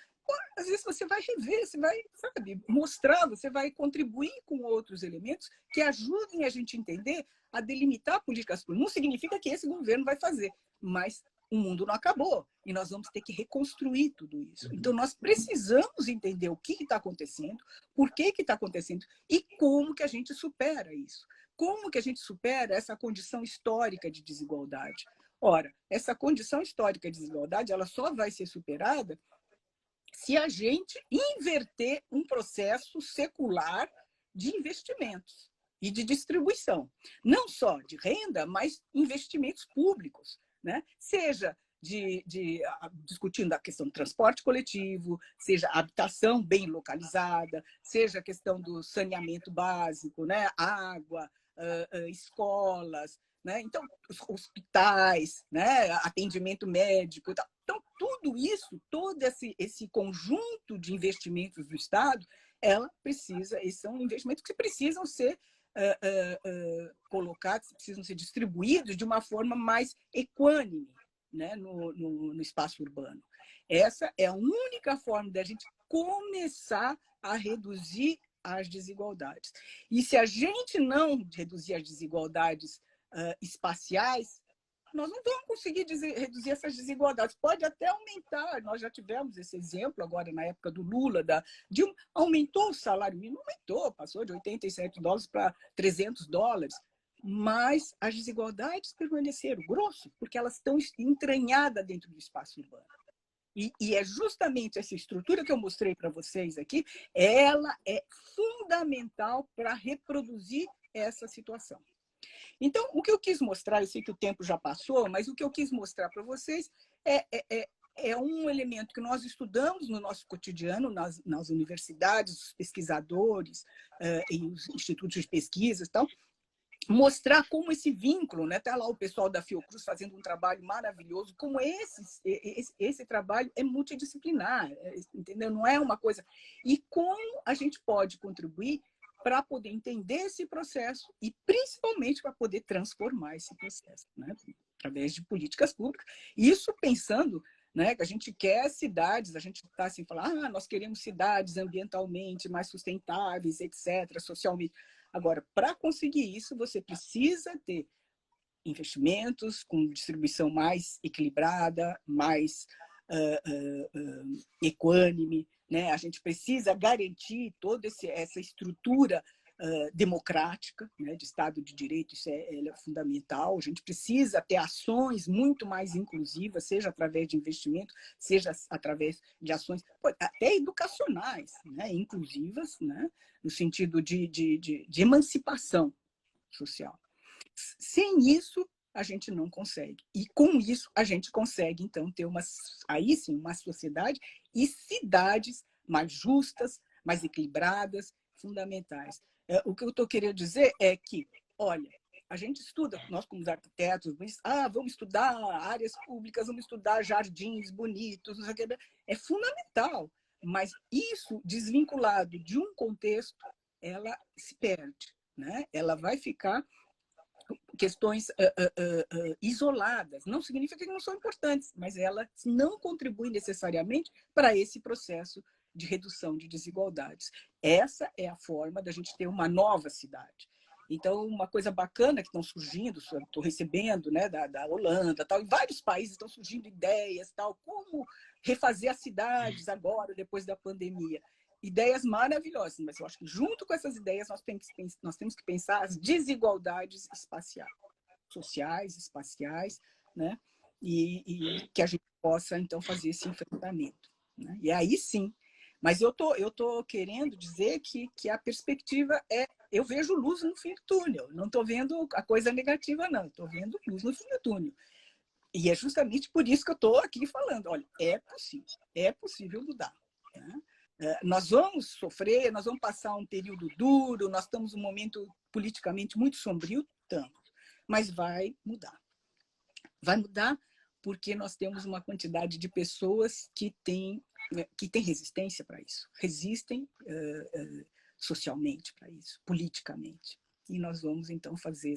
Às vezes você vai rever, você vai, sabe, mostrar, você vai contribuir com outros elementos que ajudem a gente a entender, a delimitar políticas públicas. Não significa que esse governo vai fazer, mas o mundo não acabou e nós vamos ter que reconstruir tudo isso. Então, nós precisamos entender o que está acontecendo, por que está acontecendo e como que a gente supera isso. Como que a gente supera essa condição histórica de desigualdade? Ora, essa condição histórica de desigualdade ela só vai ser superada se a gente inverter um processo secular de investimentos e de distribuição. Não só de renda, mas investimentos públicos, né? Seja discutindo a questão do transporte coletivo, seja a habitação bem localizada, seja a questão do saneamento básico, né? Água, escolas, né? Então, hospitais, né? Atendimento médico. Então, tudo isso, todo esse conjunto de investimentos do Estado, esses são investimentos que precisam ser colocados, precisam ser distribuídos de uma forma mais equânime, né, no espaço urbano. Essa é a única forma da gente começar a reduzir as desigualdades. E se a gente não reduzir as desigualdades espaciais, nós não vamos conseguir reduzir essas desigualdades. Pode até aumentar, nós já tivemos esse exemplo agora na época do Lula, aumentou o salário mínimo, aumentou, passou de $87 para $300, mas as desigualdades permaneceram grosso, porque elas estão entranhadas dentro do espaço urbano. E é justamente essa estrutura que eu mostrei para vocês aqui, ela é fundamental para reproduzir essa situação. Então, o que eu quis mostrar, eu sei que o tempo já passou, mas o que eu quis mostrar para vocês é um elemento que nós estudamos no nosso cotidiano, nas universidades, os pesquisadores e os institutos de pesquisa e tal, mostrar como esse vínculo, né? Está lá o pessoal da Fiocruz fazendo um trabalho maravilhoso, como esse trabalho é multidisciplinar, entendeu? Não é uma coisa... E como a gente pode contribuir para poder entender esse processo e, principalmente, para poder transformar esse processo, né? Através de políticas públicas. Isso pensando, né, que a gente quer cidades, a gente está assim, falando, nós queremos cidades ambientalmente mais sustentáveis, etc., socialmente. Agora, para conseguir isso, você precisa ter investimentos com distribuição mais equilibrada, mais equânime, né? A gente precisa garantir toda essa estrutura democrática, né, de Estado de Direito, isso é fundamental. A gente precisa ter ações muito mais inclusivas, seja através de investimento, seja através de ações até educacionais, né, inclusivas, né, no sentido de emancipação social. Sem isso, a gente não consegue. E com isso, a gente consegue, então, ter aí sim, uma sociedade e cidades mais justas, mais equilibradas, fundamentais. O que eu estou querendo dizer é que, olha, a gente estuda, nós como arquitetos, vamos estudar áreas públicas, vamos estudar jardins bonitos, não sei o que, é fundamental, mas isso, desvinculado de um contexto, ela se perde, né? Ela vai ficar questões isoladas. Não significa que não são importantes, mas elas não contribuem necessariamente para esse processo de redução de desigualdades. Essa é a forma da gente ter uma nova cidade. Então, uma coisa bacana que estão surgindo, estou recebendo, né, da Holanda, tal, em vários países estão surgindo ideias, tal, como refazer as cidades agora, depois da pandemia. Ideias maravilhosas, mas eu acho que junto com essas ideias nós temos que pensar as desigualdades espaciais, sociais, espaciais, né? E que a gente possa, então, fazer esse enfrentamento, né? E aí sim. Mas eu tô querendo dizer que a perspectiva eu vejo luz no fim do túnel, não estou vendo a coisa negativa, não, estou vendo luz no fim do túnel. E é justamente por isso que eu estou aqui falando, olha, é possível mudar, né? Nós vamos sofrer, nós vamos passar um período duro, nós estamos num momento politicamente muito sombrio, mas vai mudar. Vai mudar porque nós temos uma quantidade de pessoas que têm resistência para isso, resistem socialmente para isso, politicamente. e nós vamos, então, fazer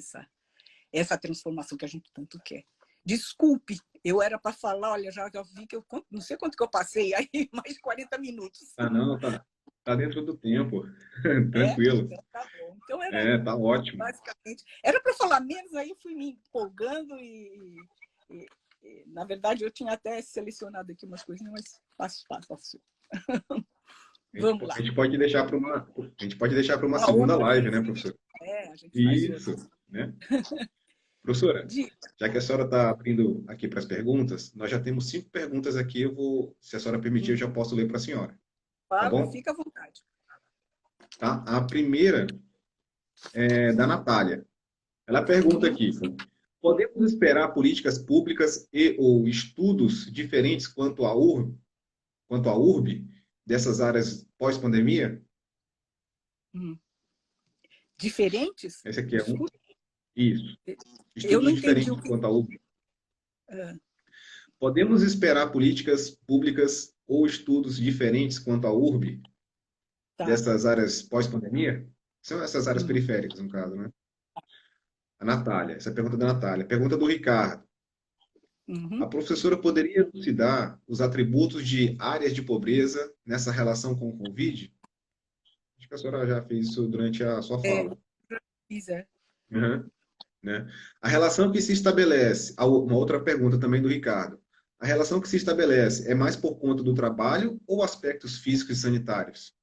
essa transformação que a gente tanto quer. Desculpe, eu era para falar, olha, já vi que eu não sei quanto que eu passei, aí mais 40 minutos. Ah, não, tá dentro do tempo. É? Tranquilo. Então tá bom. Então era É, tá ótimo. basicamente. Era para falar menos, aí fui me empolgando e, na verdade, eu tinha até selecionado aqui umas coisinhas, mas passou. Vamos lá. A gente pode deixar para uma Uma segunda outra live, né, vez, professor? a gente faz outra. Isso, né? Professora, já que a senhora está abrindo aqui para as perguntas, nós já temos 5 perguntas aqui. Se a senhora permitir, eu já posso ler para a senhora. Tá Fala, bom? fica à vontade. Tá? A primeira é da Natália. Ela pergunta aqui: podemos esperar políticas públicas e ou estudos diferentes quanto à URB dessas áreas pós-pandemia? Diferentes? Esse aqui é um. Desculpe, Isso. eu não Estudos entendi o diferentes que. quanto à URB. Podemos esperar políticas públicas ou estudos diferentes quanto à URB Tá. dessas áreas pós-pandemia? São essas áreas periféricas, no caso, né? A Natália, essa é a pergunta da Natália. Pergunta do Ricardo. A professora poderia elucidar os atributos de áreas de pobreza nessa relação com o Covid? Acho que a senhora já fez isso durante a sua fala. É. Uhum, né? A relação que se estabelece, uma outra pergunta também do Ricardo. A relação que se estabelece é mais por conta do trabalho ou aspectos físicos e sanitários?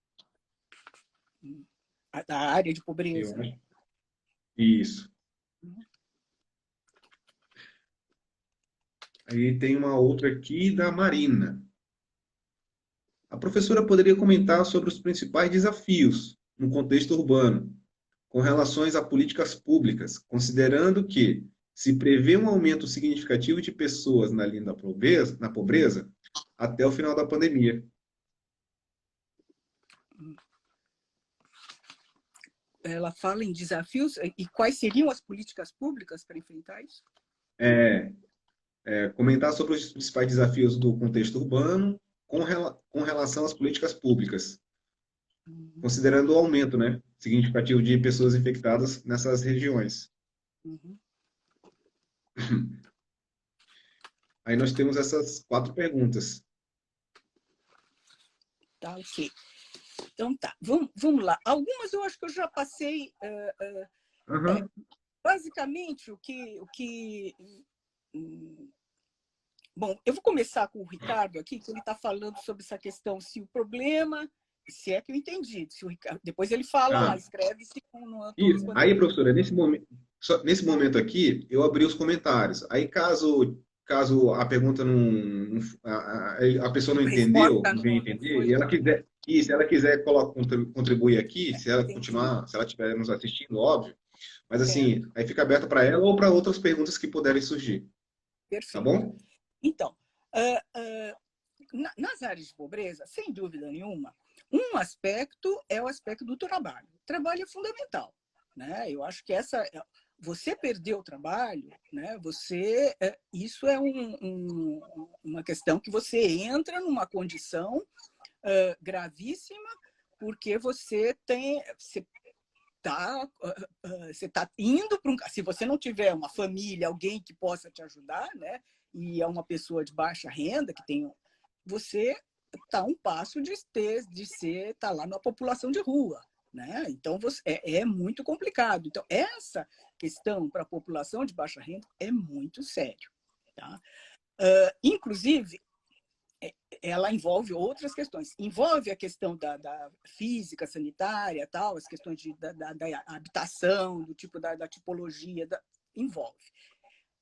Da área de Eu pobreza. acho. Isso. Aí tem uma outra aqui da Marina. A professora poderia comentar sobre os principais desafios no contexto urbano, com relações a políticas públicas, considerando que se prevê um aumento significativo de pessoas na linha da pobreza, na pobreza até o final da pandemia. Ela fala em desafios e quais seriam as políticas públicas para enfrentar isso? Comentar sobre os principais desafios do contexto urbano com relação às políticas públicas, considerando o aumento, né, significativo de pessoas infectadas nessas regiões. Aí nós temos essas 4 perguntas. Tá, ok. Então tá, vamos lá. Algumas eu acho que eu já passei. Basicamente, o que bom, eu vou começar com o Ricardo aqui, que ele está falando sobre essa questão, se o problema, se é que eu entendi, se o Ricardo, depois ele fala, escreve-se com não Isso. Aí, professora, nesse momento aqui, eu abri os comentários. Aí, caso a pergunta não a pessoa não entendeu, não vem entender, e ela quiser contribuir aqui, se ela continuar, se ela estiver nos assistindo, óbvio, mas assim, aí fica aberto para ela ou para outras perguntas que puderem surgir. Perfeito. Tá bom? Então, nas áreas de pobreza, sem dúvida nenhuma, um aspecto é o aspecto do trabalho. O trabalho é fundamental, né? Eu acho que você perder o trabalho, né? Isso é uma questão que você entra numa condição gravíssima, porque você está indo para se você não tiver uma família, alguém que possa te ajudar, né? E é uma pessoa de baixa renda que tem, você está um passo de estar lá na população de rua, né? Então é muito complicado. Então essa questão para a população de baixa renda é muito sério, tá? Inclusive ela envolve outras questões. Envolve a questão da física sanitária, tal, as questões da habitação, do tipo da tipologia, envolve.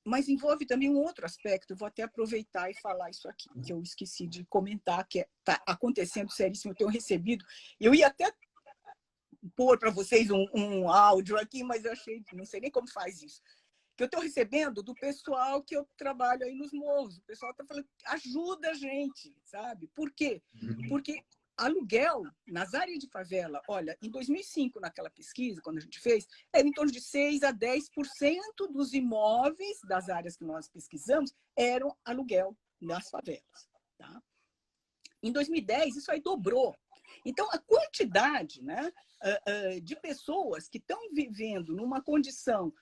Mas envolve também um outro aspecto, eu vou até aproveitar e falar isso aqui, que eu esqueci de comentar, que está acontecendo seríssimo, eu tenho recebido, eu ia até pôr para vocês um áudio aqui, mas eu achei, não sei nem como faz isso, que eu estou recebendo do pessoal que eu trabalho aí nos morros. O pessoal está falando, ajuda a gente, sabe? Por quê? Porque aluguel nas áreas de favela, olha, em 2005, naquela pesquisa, quando a gente fez, era em torno de 6% a 10% dos imóveis das áreas que nós pesquisamos eram aluguel nas favelas. Tá? Em 2010, isso aí dobrou. Então, a quantidade, né, de pessoas que estão vivendo numa condição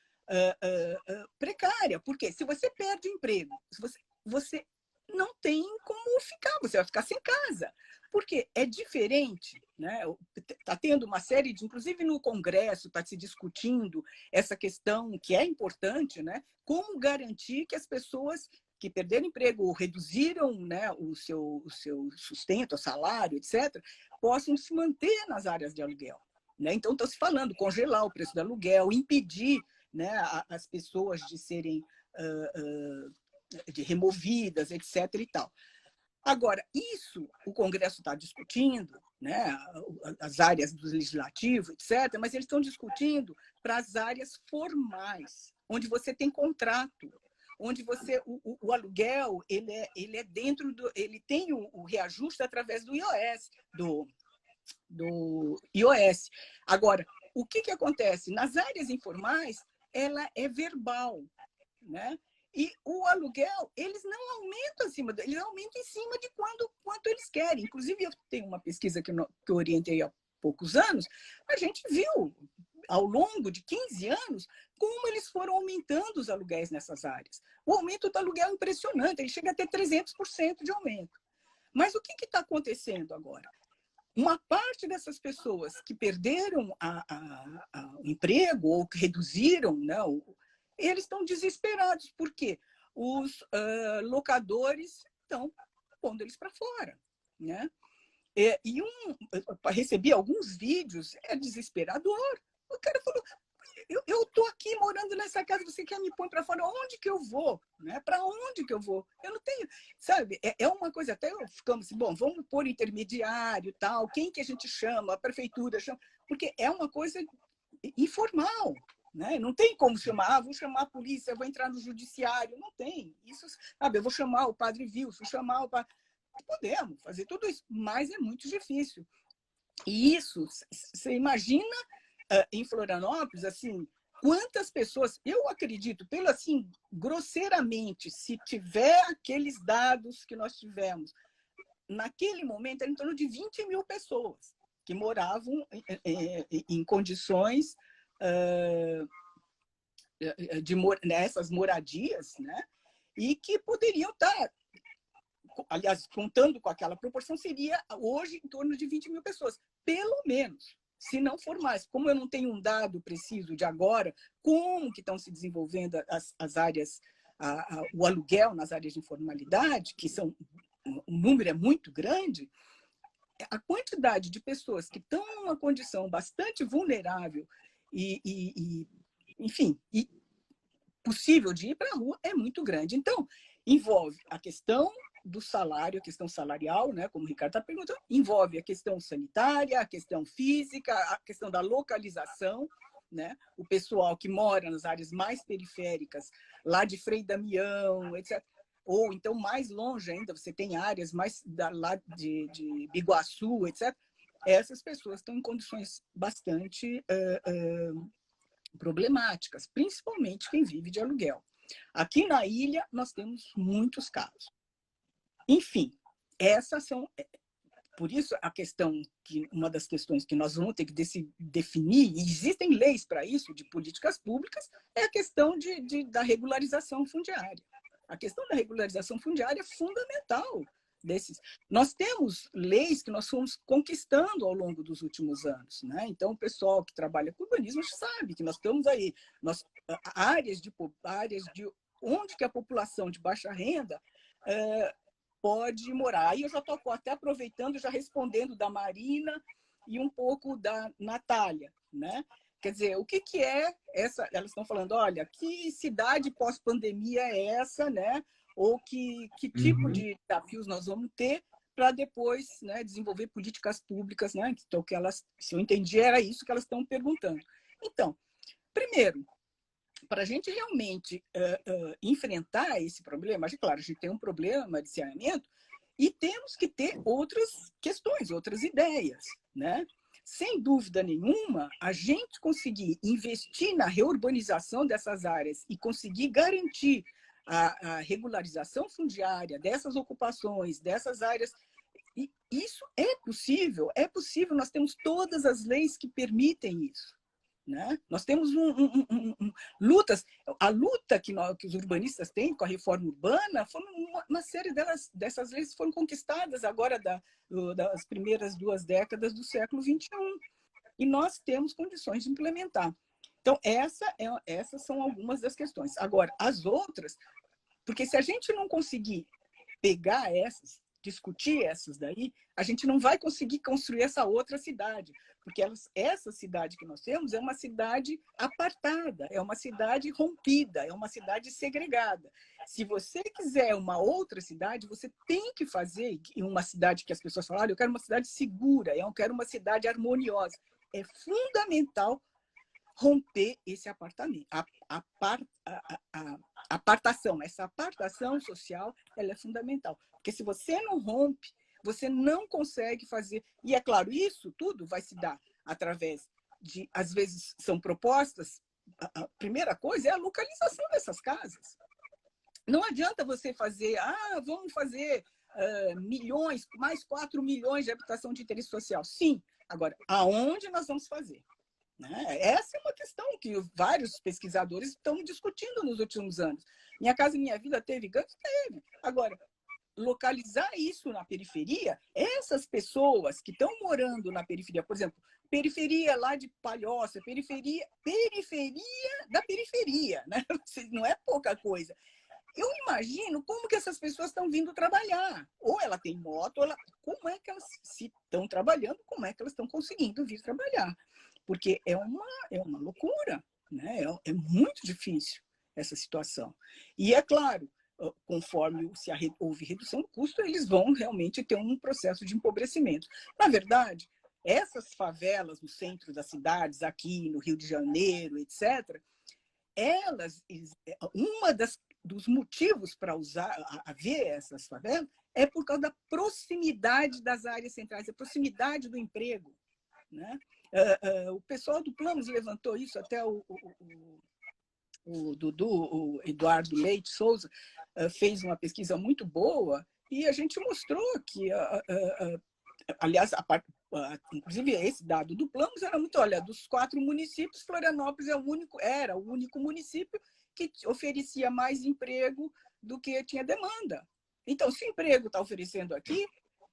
precária, porque se você perde o emprego, se você não tem como ficar, você vai ficar sem casa. Porque é diferente, né? Está tendo uma série de, inclusive no Congresso, está se discutindo essa questão que é importante, né? Como garantir que as pessoas que perderam emprego ou reduziram, né, o seu sustento, o salário, etc., possam se manter nas áreas de aluguel. Né? Então, está se falando congelar o preço do aluguel, impedir, né, as pessoas de serem removidas, etc. e tal. Agora, isso o Congresso está discutindo, né, as áreas do legislativo, etc., mas eles estão discutindo para as áreas formais, onde você tem contrato, onde você o aluguel ele é dentro do, ele tem o reajuste através do IOS, do IOS. Agora, o que acontece? Nas áreas informais, ela é verbal, né? E o aluguel, eles não aumentam eles aumentam em cima de quanto eles querem. Inclusive, eu tenho uma pesquisa que eu orientei há poucos anos, a gente viu, ao longo de 15 anos, como eles foram aumentando os aluguéis nessas áreas. O aumento do aluguel é impressionante, ele chega a ter 300% de aumento. Mas o que está acontecendo agora? Uma parte dessas pessoas que perderam o emprego ou que reduziram, né, eles estão desesperados, porque os locadores estão pondo eles para fora. Né? Recebi alguns vídeos, é desesperador. O cara falou, eu estou aqui morando nessa casa, você quer me pôr para fora? Onde que eu vou? Né? Para onde que eu vou? Eu não tenho, sabe? É uma coisa, até ficamos assim, bom, vamos pôr intermediário, tal, quem que a gente chama? A prefeitura chama, porque é uma coisa informal. Né? Não tem como chamar, vou chamar a polícia, vou entrar no judiciário, não tem. Isso, sabe, eu vou chamar o padre Wilson, chamar o padre... Podemos fazer tudo isso, mas é muito difícil. E isso, você imagina em Florianópolis, assim, quantas pessoas, eu acredito, pelo assim, grosseiramente, se tiver aqueles dados que nós tivemos, naquele momento era em torno de 20 mil pessoas que moravam em condições nessas moradias, né? E que poderiam estar, aliás, contando com aquela proporção, seria hoje em torno de 20 mil pessoas, pelo menos, se não for mais. Como eu não tenho um dado preciso de agora, como que estão se desenvolvendo as áreas, o aluguel nas áreas de informalidade, que são, o número é muito grande, a quantidade de pessoas que estão numa condição bastante vulnerável enfim, possível de ir para a rua é muito grande. Então, envolve a questão do salário, a questão salarial, né, como o Ricardo está perguntando, envolve a questão sanitária, a questão física, a questão da localização, né, o pessoal que mora nas áreas mais periféricas, lá de Frei Damião, etc., ou então mais longe ainda, você tem áreas mais lá de Biguaçu, etc., essas pessoas estão em condições bastante problemáticas, principalmente quem vive de aluguel. Aqui na ilha, nós temos muitos casos. Enfim, essas são... Por isso, uma das questões que nós vamos ter que definir, e existem leis para isso, de políticas públicas, é a questão da regularização fundiária. A questão da regularização fundiária é fundamental. Nós temos leis que nós fomos conquistando ao longo dos últimos anos. Né? Então, o pessoal que trabalha com urbanismo sabe que nós estamos aí, áreas de onde que a população de baixa renda pode morar. Aí eu já estou até aproveitando, já respondendo da Marina e um pouco da Natália. Né? Quer dizer, o que é essa? Elas estão falando, olha, que cidade pós-pandemia é essa, né? Ou que tipo de desafios nós vamos ter para depois, né, desenvolver políticas públicas, né? Então, que elas, se eu entendi, era isso que elas estão perguntando. Então, primeiro, para a gente realmente enfrentar esse problema, claro, a gente tem um problema de saneamento e temos que ter outras questões, outras ideias, né? Sem dúvida nenhuma, a gente conseguir investir na reurbanização dessas áreas e conseguir garantir a regularização fundiária dessas ocupações, dessas áreas, E isso é possível, nós temos todas as leis que permitem isso. Né? Nós temos lutas. A luta que os urbanistas têm com a reforma urbana, uma série dessas leis foram conquistadas agora das primeiras 2 décadas do século XXI. E nós temos condições de implementar. Então, essas são algumas das questões. Agora, as outras, porque se a gente não conseguir pegar essas, discutir essas daí, a gente não vai conseguir construir essa outra cidade, porque essa cidade que nós temos é uma cidade apartada, é uma cidade rompida, é uma cidade segregada. Se você quiser uma outra cidade, você tem que fazer uma cidade que as pessoas falam, eu quero uma cidade segura, eu quero uma cidade harmoniosa. É fundamental romper esse apartamento, apartação. Essa apartação social, ela é fundamental. Porque se você não rompe, você não consegue fazer. E, é claro, isso tudo vai se dar através de, às vezes, são propostas. A primeira coisa é a localização dessas casas. Não adianta você fazer, vamos fazer milhões, mais 4 milhões de habitação de interesse social. Sim, agora, aonde nós vamos fazer? Essa é uma questão que vários pesquisadores estão discutindo nos últimos anos. Minha Casa Minha Vida teve ganhos? Teve. Agora, localizar isso na periferia, essas pessoas que estão morando na periferia, por exemplo, periferia lá de Palhoça, periferia da periferia, né? Não é pouca coisa. Eu imagino como que essas pessoas estão vindo trabalhar. Ou ela tem moto, como é que elas, se estão trabalhando, como é que elas estão conseguindo vir trabalhar. Porque é uma loucura, né? É muito difícil essa situação. E, é claro, conforme houve redução do custo, eles vão realmente ter um processo de empobrecimento. Na verdade, essas favelas no centro das cidades, aqui no Rio de Janeiro, etc., uma dos motivos para haver essas favelas é por causa da proximidade das áreas centrais, a proximidade do emprego. Né? O pessoal do Planos levantou isso, até o Eduardo Leite Souza fez uma pesquisa muito boa e a gente mostrou que, aliás, inclusive esse dado do Planos era muito, olha, dos 4 municípios, Florianópolis era o único município que oferecia mais emprego do que tinha demanda. Então, se o emprego está oferecendo aqui,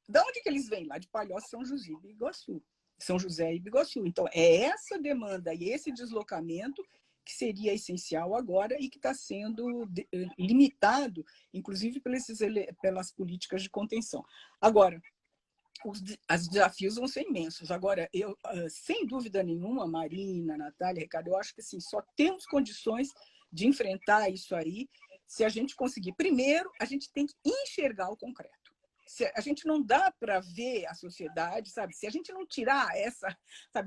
de onde que eles vêm? Lá de Palhoça, São José e Biguaçu. São José e Biguaçu. Então, é essa demanda e esse deslocamento que seria essencial agora e que está sendo limitado, inclusive pelas políticas de contenção. Agora, os desafios vão ser imensos. Agora, sem dúvida nenhuma, Marina, Natália, Ricardo, eu acho que assim, só temos condições de enfrentar isso aí se a gente conseguir. Primeiro, a gente tem que enxergar o concreto. A gente não dá para ver a sociedade, sabe? Se a gente não tirar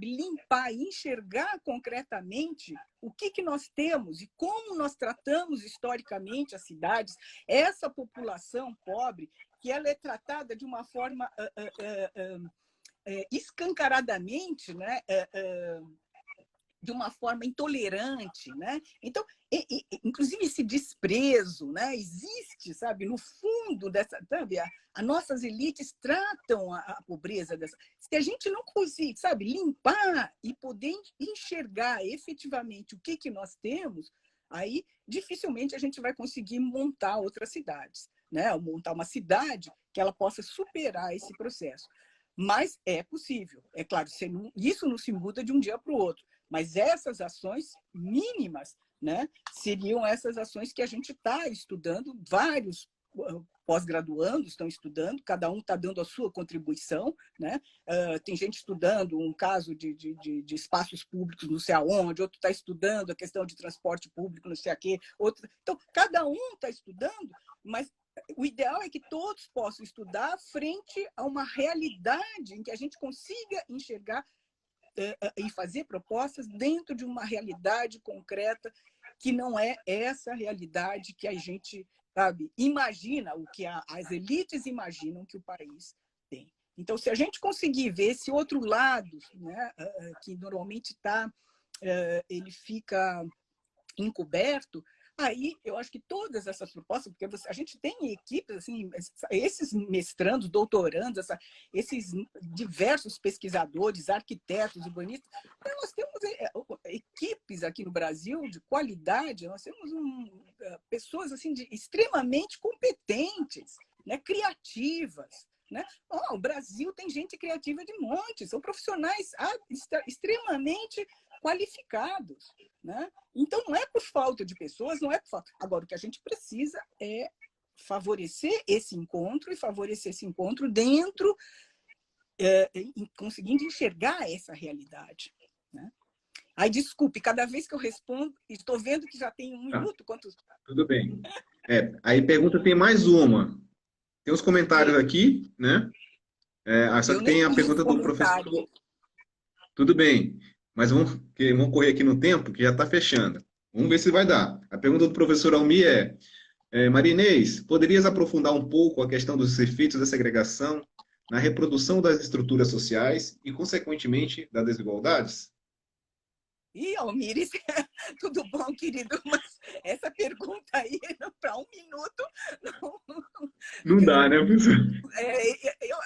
limpar e enxergar concretamente o que nós temos e como nós tratamos historicamente as cidades, essa população pobre, que ela é tratada de uma forma escancaradamente, né? De uma forma intolerante, né? Então, inclusive esse desprezo, né? Existe, sabe? No fundo dessa, sabe? As nossas elites tratam a pobreza dessa. Se a gente não conseguir, sabe, limpar e poder enxergar efetivamente o que nós temos, aí dificilmente a gente vai conseguir montar outras cidades, né? Ou montar uma cidade que ela possa superar esse processo. Mas é possível, é claro. Isso não se muda de um dia para o outro. Mas essas ações mínimas, né, seriam essas ações que a gente está estudando, vários pós-graduandos estão estudando, cada um está dando a sua contribuição. Né? Tem gente estudando um caso de espaços públicos não sei aonde, outro está estudando a questão de transporte público não sei a quê. Outro... Então, cada um está estudando, mas o ideal é que todos possam estudar frente a uma realidade em que a gente consiga enxergar e fazer propostas dentro de uma realidade concreta que não é essa realidade que a gente, sabe, imagina, o que as elites imaginam que o país tem. Então, se a gente conseguir ver esse outro lado, né, que normalmente ele fica encoberto, Aí, eu acho que todas essas propostas, porque a gente tem equipes, assim, esses mestrandos, doutorandos, esses diversos pesquisadores, arquitetos, urbanistas, nós temos equipes aqui no Brasil de qualidade, nós temos pessoas assim, extremamente competentes, né, criativas. Né? O Brasil tem gente criativa de monte, são profissionais extremamente qualificados. Né? Então, não é por falta de pessoas, não é por falta. Agora, o que a gente precisa é favorecer esse encontro e favorecer esse encontro dentro, conseguindo enxergar essa realidade. Né? Aí, desculpe, cada vez que eu respondo, estou vendo que já tem 1 minuto. Quantos? Tudo bem. Aí pergunta, tem mais uma. Tem os comentários aqui, né? Só Eu que nem tem a li os pergunta do comentários. professor. Tudo bem, mas vamos correr aqui no tempo, que já está fechando. Vamos ver se vai dar. A pergunta do professor Almir Maria Inês, poderias aprofundar um pouco a questão dos efeitos da segregação na reprodução das estruturas sociais e, consequentemente, das desigualdades? Ih, Almir, tudo bom, querido? Mas essa pergunta aí, para 1 minuto, não, Não dá, né, professor?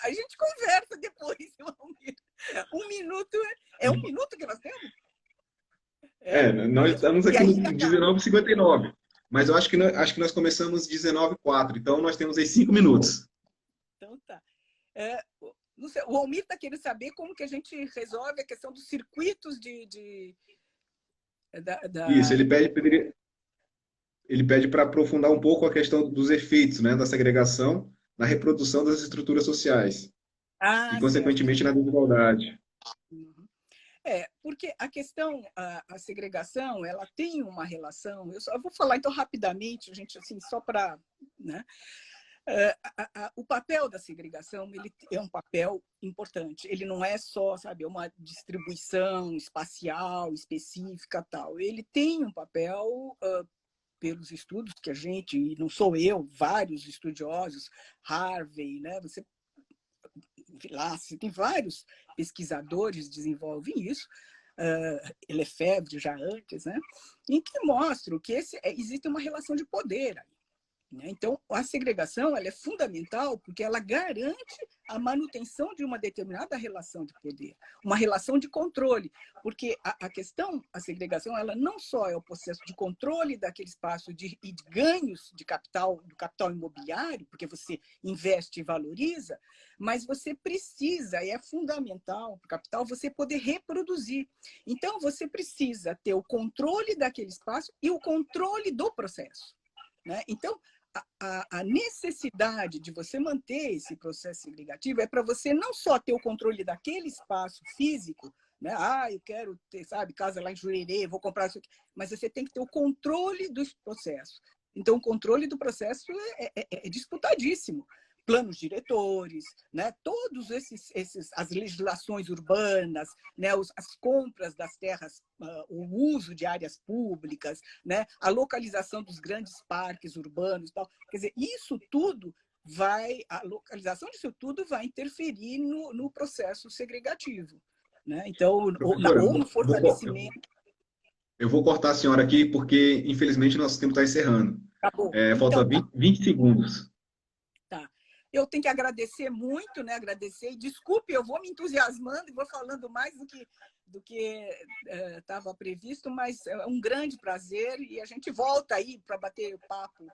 a gente conversa depois, Almir. 1 minuto, é 1 minuto que nós temos? Nós estamos E aqui no aí acaba. 19h59, mas eu acho que nós começamos 19h04, então nós temos aí 5 minutos. Então tá. Não sei, o Almir está querendo saber como que a gente resolve a questão dos circuitos Isso, ele pede para aprofundar um pouco a questão dos efeitos, né, da segregação na reprodução das estruturas sociais e, Certo. consequentemente, na desigualdade. Uhum. Porque a questão, a segregação, ela tem uma relação. Eu vou falar então rapidamente, gente, assim, só para, né? O papel da segregação, ele é um papel importante. Ele não é só, sabe, uma distribuição espacial específica, tal. Ele tem um papel, pelos estudos que a gente, e não sou eu, vários estudiosos, Harvey, né? Você tem vários pesquisadores que desenvolvem isso, Lefebvre já antes, né? Em que mostram que existe uma relação de poder aí. Então, a segregação ela é fundamental porque ela garante a manutenção de uma determinada relação de poder, uma relação de controle, porque a segregação, ela não só é o processo de controle daquele espaço e de ganhos de capital, do capital imobiliário, porque você investe e valoriza, mas você precisa, e é fundamental para o capital, você poder reproduzir. Então, você precisa ter o controle daquele espaço e o controle do processo. Né? Então, a necessidade de você manter esse processo segregativo é para você não só ter o controle daquele espaço físico, né? Eu quero ter, sabe, casa lá em Jurerê, vou comprar isso aqui, mas você tem que ter o controle dos processos. Então, o controle do processo é disputadíssimo. Planos diretores, né? Todos as legislações urbanas, né? As compras das terras, o uso de áreas públicas, né? A localização dos grandes parques urbanos, tal. Quer dizer, isso tudo a localização disso tudo vai interferir no processo segregativo, né? Então, Professora, ou no fortalecimento. eu vou cortar a senhora aqui porque, infelizmente, nosso tempo está encerrando. Acabou. Falta Então, tá. 20 segundos. Tá. Eu tenho que agradecer muito, né? Agradecer. Desculpe, eu vou me entusiasmando e vou falando mais do que estava previsto, mas é um grande prazer e a gente volta aí para bater o papo